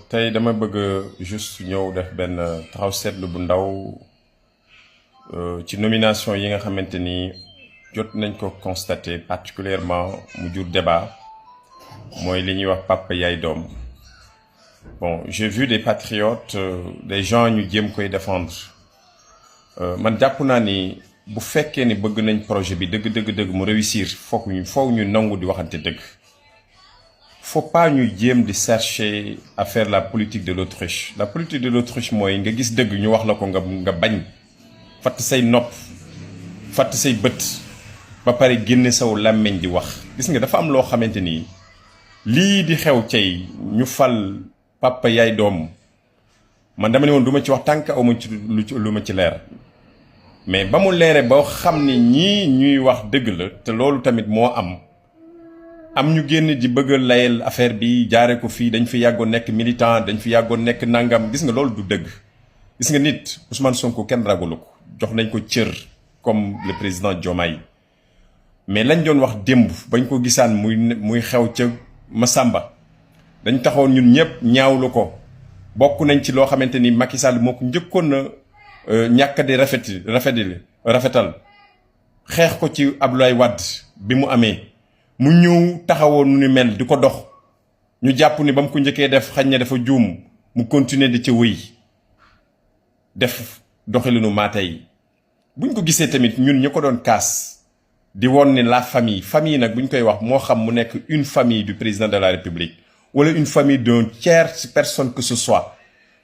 tey dama bëgg juste ñëw def benn taxaw seetlu bu ndaw ci nomination yi nga xamante ni jot nañ ko constater particulièrement mu jur débat mooy li ñuy wax papa yaay doom. Bon, j'ai vu des patriotes, des gens ñu jéem koy défendre man jàpp naa ni bu fekkee ni bëgg nañ projet bi dëgg mu réussir foog ñu nangu di waxante dëgg. Faut pas ñu jéem di chercher à faire la politique de l'autruche. La politique de l'autruche mooy nga gis dëgg ñu wax la ko nga bañ fatt say nopp fatt say bët ba pare génne saw làmmeñ di wax. Gis nga dafa am loo xamante ni lii di xew cay ñu fal papa yaay doom man dama ne woon du ma ci wax tànk aw ma ci lu ma ci leer mais ba mu leere ba xam ni ñii ñuy wax dëgg la te loolu tamit moo am ñu génn di bëgg a layel affaire bi jaare ko fii dañ fi yàggoon nekk militant dañ fi yàggoon nekk nangam gis nga loolu du dëgg. Gis nga nit Ousmane Sonko kenn ragalu ko jox nañ ko cër comme le président Diomaye mais lañ doon wax démb bañ ko gisaan muy xew ca Massamba dañ taxoon ñun ñëpp ñaawlu ko bokk nañ ci loo xamante ni Macky Sall moo ko njëkkoon na ñàkk di rafetal xeex ko ci Abdoulaye Wade bi mu amee mu ñëw taxawoon nu ni mel di ko dox ñu jàpp ni ba mu ko njëkkee def xañ na dafa juum mu continuer di ca wëy def doxalinu maate yi buñ ko gisee tamit ñun ñu ko doon kaas di woon ni la famille nag buñ koy wax moo xam mu nekk une famille du président de la République wala une famille d'une tierce personne que ce soit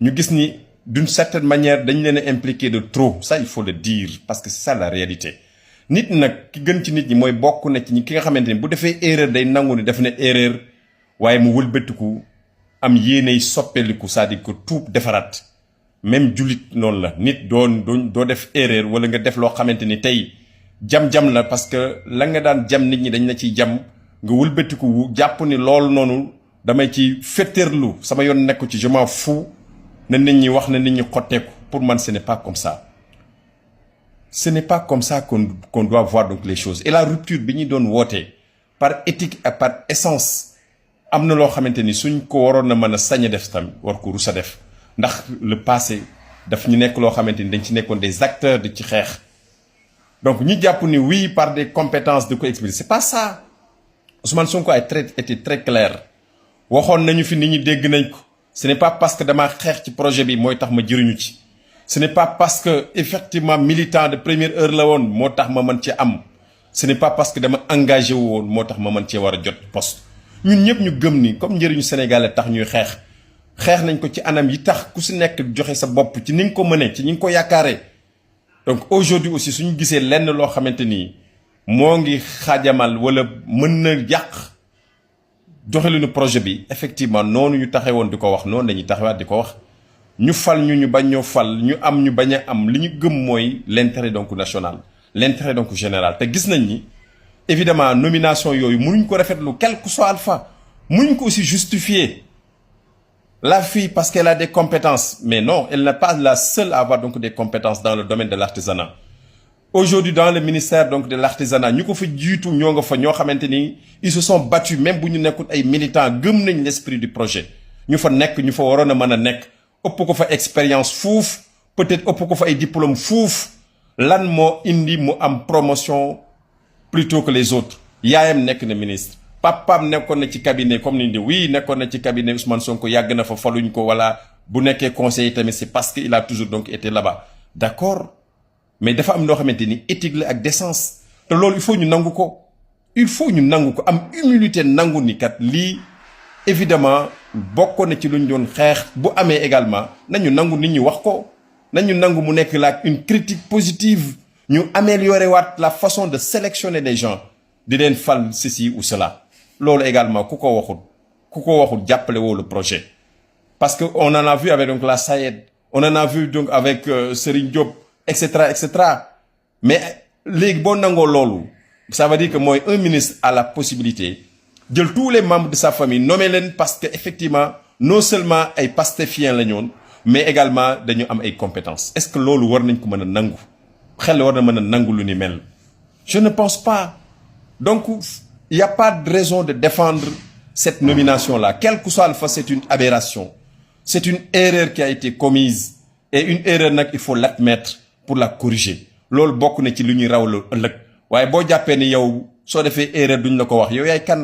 ñu gis ni d'une certaine manière dañ leen a impliqué de trop. Ça il faut le dire parce que c'est ça la réalité. Nit nag ki gën ci nit ñi mooy bokk na ci ñi ki nga xamante ni bu defee erreur day nangu ni def na erreur waaye mu wëlbatiku am yéeney soppeliku c'est-à-dire que tuub defaraat. Même jullit noonu la nit doo def erreur wala nga def loo xamante ni tey jam-jam la parce que la nga daan jam nit ñi dañ la ciy jam nga wëlbatiku jàpp ni loolu noonu damay ci féttéerlu sama yoon nekku ci je m'en fous na nit ñi wax na nit ñi xotteeku. Pour man ce n'est pas comme ça. Ce n'est pas comme ça qu'on doit voir donc les choses. Et la rupture bi ñu doon woote par éthique et par essence am na loo xamante ni suñ ko waroon na mën a sañ a def tamit war ko rus a def ndax le passé daf ñu nekk loo xamante ni dañ ci nekkoon des acteurs di ci xeex. Donc ñu jàpp ni oui par des compétences de ko expliquer c'est pas ça. Ousmane Sonko a été très clair waxoon nañu fi nit ñi dégg nañ ko. Ce n'est pas parce que dama xeex ci projet bi mooy tax ma jëriñu ci. Ce n'est pas parce que effectivement militant de première heure la woon moo tax ma mën ci am. Ce n'est pas parce que dama engagé wu woon moo tax ma mën cee war a jot poste. ñun ñëpp ñu gëm ni comme njëriñu Sénégal tax ñuy xeex nañ ko ci anam yi tax ku si nekk joxe sa bopp ci ni nga ko mënee ci ni nga ko yaakaaree. Donc aujourd'hui aussi suñu gisee lenn loo xamante ni moo ngi xaajamal wala mën na yàq joxelinu projet bi effectivement noonu ñu taxee woon di ko wax noonu lañuy taxawaat di ko wax. ñu fal ñu bañ ñoo fal ñu am ñu bañ a am li ñu gëm mooy l'intérêt donc national l'intérêt donc général te gis nañ ni évidemment nomination yooyu mënuñ ko rafetlu quel que soit alpha mënuñ ko aussi justifier la fille parce qu'elle a des compétences mais non elle n'est pas la seule à avoir donc des compétences dans le domaine de l'artisanat. Aujourd'hui dans le ministère donc de l'artisanat ñu ko fa jiitu ñoo nga fa ñoo xamante ni ils se sont battus même bu ñu nekkul ay militants gëm nañ l'esprit du projet ñu fa nekk ñu fa waroon a mën a nekk ëpp ko fa expérience fuuf peut-être ëpp ko fa ay diplôme fuuf lan moo indi mu am promotion plutôt que les autres. Yaayam nekk na ministre papaam nekkoon na ci cabinet comme ni di oui nekkoon na ci cabinet Ousmane Sonko yàgg na fa faluñ ko wala bu nekkee conseiller tamit c'est parce que il a toujours donc été là-bas. D'accord mais dafa am loo xamante ni éthique la ak décence te loolu il faut ñu nangu ko am humilité nangu ni kat lii évidemment bokkoon na ci lu ñu doon xeex bu amee également nañu nangu nit ñi wax ko nañu nangu mu nekk la une critique positive ñu améliorer waat la façon de sélectionner des gens di leen fal ceci ou cela. Loolu également ku ko waxul jàppale woo le projet parce que on en a vu avec donc la SAED on en a vu donc avec Serigne Diop etc. Mais léegi boo nangoo loolu ça veut dire que mooy un ministre a la possibilité jël tous les membres de sa famille nommer leen parce que effectivement non seulement ay pastéfiens la ñoon mais également dañu am ay compétences. Est-ce que loolu war nañ ko mën a nangu xel war na mën a nangu lu ni mel? Je ne pense pas. Donc il n'y a pas de raison de défendre cette nomination-là quel que soit le fait c'est une aberration. c'est une erreur qui a été commise et une erreur nag il faut l'admettre pour la corriger loolu bokk na ci lu ñuy rawlu ëllëg waaye boo jàppee ni yow soo defee erreur duñ la ko wax yow yaay kan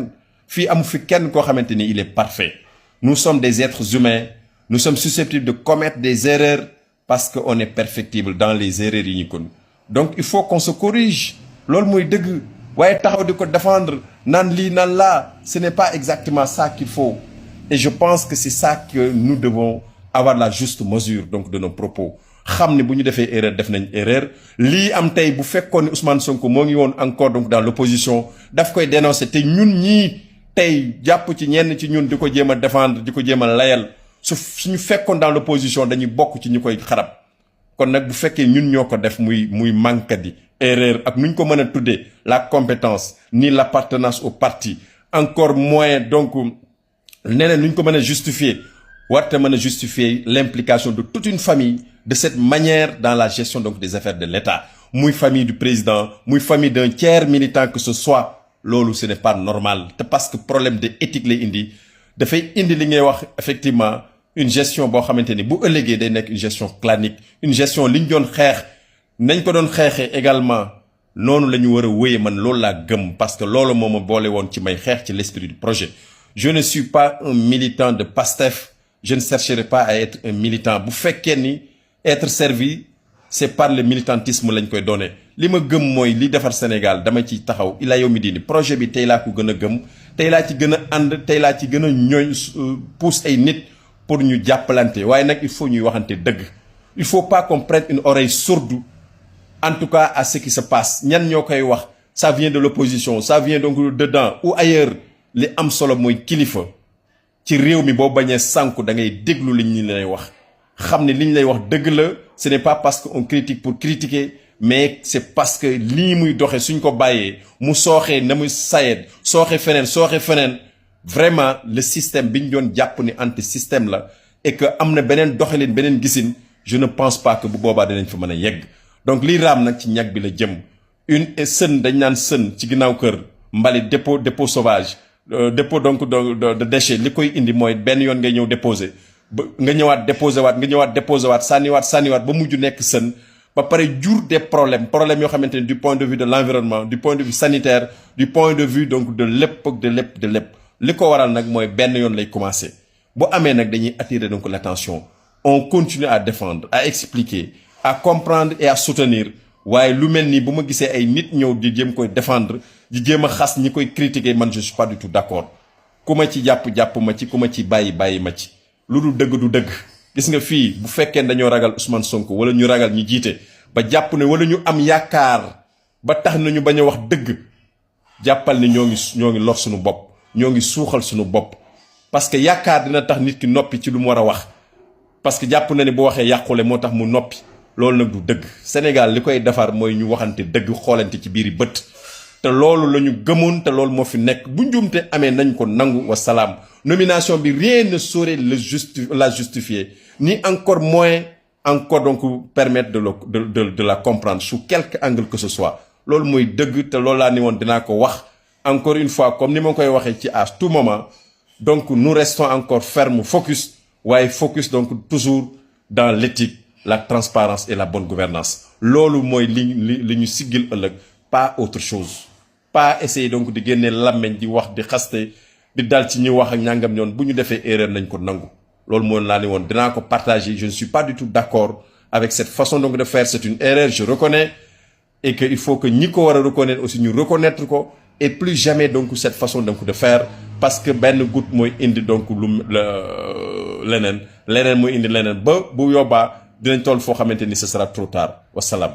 fii amu fi kenn koo xamante ni il est parfait nous sommes des êtres humains nous sommes susceptibles de commettre des erreurs parce que on est perfectible dans les erreurs yi ñu kon donc il faut qu'on se corrige loolu mooy dëgg waaye taxaw di ko défendre naan lii naan laa ce n'est pas exactement ça qu'il faut et je pense que c'est ça que nous devons avoir la juste mesure donc de nos propos xam ne bu ñu defee erreur def nañ erreur lii am tey bu fekkoon ne Ousmane Sonko moo ngi woon encore donc dans l'opposition daf koy dénoncer te ñun ñii tey jàpp ci ñenn ci ñun di ko jéem a défendre di ko jéem a layal suñu fekkoon dans l'opposition dañuy bokk ci ñu koy xarab kon nag bu fekkee ñun ñoo ko def muy manque di erreur ak nuñ ko mën a tuddee la compétence ni l'appartenance au parti encore moins donc neneen nuñ ko mën a justifier warte mën a justifier l'implication de toute une famille de cette manière dans la gestion donc des affaires de l'État muy famille du président muy famille d'un tiers militant que ce soit loolu ce n'est pas normal te parce que problème de éthique lay indi dafay indi li ngay wax effectivement une gestion boo xamante ni bu ëllëgee day nekk une gestion clanique une gestion li ñu doon xeex nañ ko doon xeexee également noonu la ñu war a wéye man loolu laa gëm parce que loolu moo ma boole woon ci may xeex ci l'esprit du projet je ne suis pas un militant de PASTEF je ne chercherai pas à être un militant bu fekkee ni être servi c'est par le militantisme lañ koy donné li ma gëm mooy li defar Sénégal dama ciy taxaw ila yow mi diini projet bi tey laa ko gën a gëm tey laa ci gën a ànd tey laa ci gën a ñooñ pousse ay nit pour ñu jàppalante waaye nag il faut ñuy waxante dëgg il faut pas qu'on prête une oreille sourde en tout cas à ce qui se passe ñan ñoo koy wax ça vient de l'opposition ça vient donc dedans ou ailleurs li am solo mooy kilifa ci réew mi boo bañee sànku da ngay déglu liñ ñu lay wax xam ne liñ lay wax dëgg la ce n'est pas parce que on critique pour critiquer mais c'est parce que lii muy doxee suñ ko bàyyee mu sooxee na muy sayed sooxe feneen vraiment le système bi ñu doon jàpp ni anti système la et que am na beneen doxalin beneen gisin je ne pense pas que bu boobaa dinañ fa mën a yegg donc lii raam nag ci ñag bi la jëm une sën dañ naan sën ci ginnaaw kër mbalit dépôt sauvage dépôt donc de déchets li koy indi mooy benn yoon ngay ñëw déposer ba nga ñëwaat déposer waat sànniwaat ba mujj nekk sën ba pare jur des problèmes yoo xamante ne du point de vue de l'environnement du point de vue sanitaire du point de vue donc de lépp li ko waral nag mooy benn yoon lay commencer bu amee nag dañuy attirer donc l'attention on continue à défendre à expliquer à comprendre et à soutenir waaye lu mel nii bu ma gisee ay nit ñëw di jéem koy défendre di jéem a xas ñi koy critiquer man je suis pas du tout d'accord ku ma ci jàpp ma ci ku ma ci bàyyi ma ci lu dul dëgg du dëgg gis nga fii bu fekkee dañoo ragal Ousmane Sonko wala ñu ragal ñi jiite ba jàpp ne wala ñu am yaakaar ba tax nañu bañ a wax dëgg jàppal ni ñoo ngi lor suñu bopp ñoo ngi suuxal suñu bopp parce que yaakaar dina tax nit ki noppi ci lu mu war a wax parce que jàpp na ne bu waxee yàqule moo tax mu noppi loolu nag du dëgg Sénégal li koy defar mooy ñu waxante dëgg xoolante ci biiri bët te loolu la ñu gëmoon te loolu moo fi nekk bu njuumte amee nañ ko nangu wa salaam nomination bi rien ne saurait la justifier ni encore moins encore donc permettre de la comprendre sous quelque angle que ce soit loolu mooy dëgg te loolu laa ni woon dinaa ko wax encore une fois comme ni ma koy waxee ci à tout moment donc nous restons encore fermes focus waaye focus donc toujours dans l'éthique la transparence et la bonne gouvernance loolu mooy li ñu siggil ëllëg pas autre chose pas essayer donc di génne làmmeñ di wax di xaste di dal ci ñi wax ak ñàngam ñoon bu ñu defee erreur nañ ko nangu loolu moo laa ni woon dinaa ko partager je ne suis pas du tout d'accord avec cette façon donc de faire c'est une erreur je reconnais et que il faut que ñi ko war a reconnaître aussi ñu reconnaître ko et plus jamais donc cette façon donc de faire parce que benn goutte mooy indi donc leneen mooy indi leneen ba bu yóbbaa dinañ toll foo xamante ni ce sera trop tard wasalaam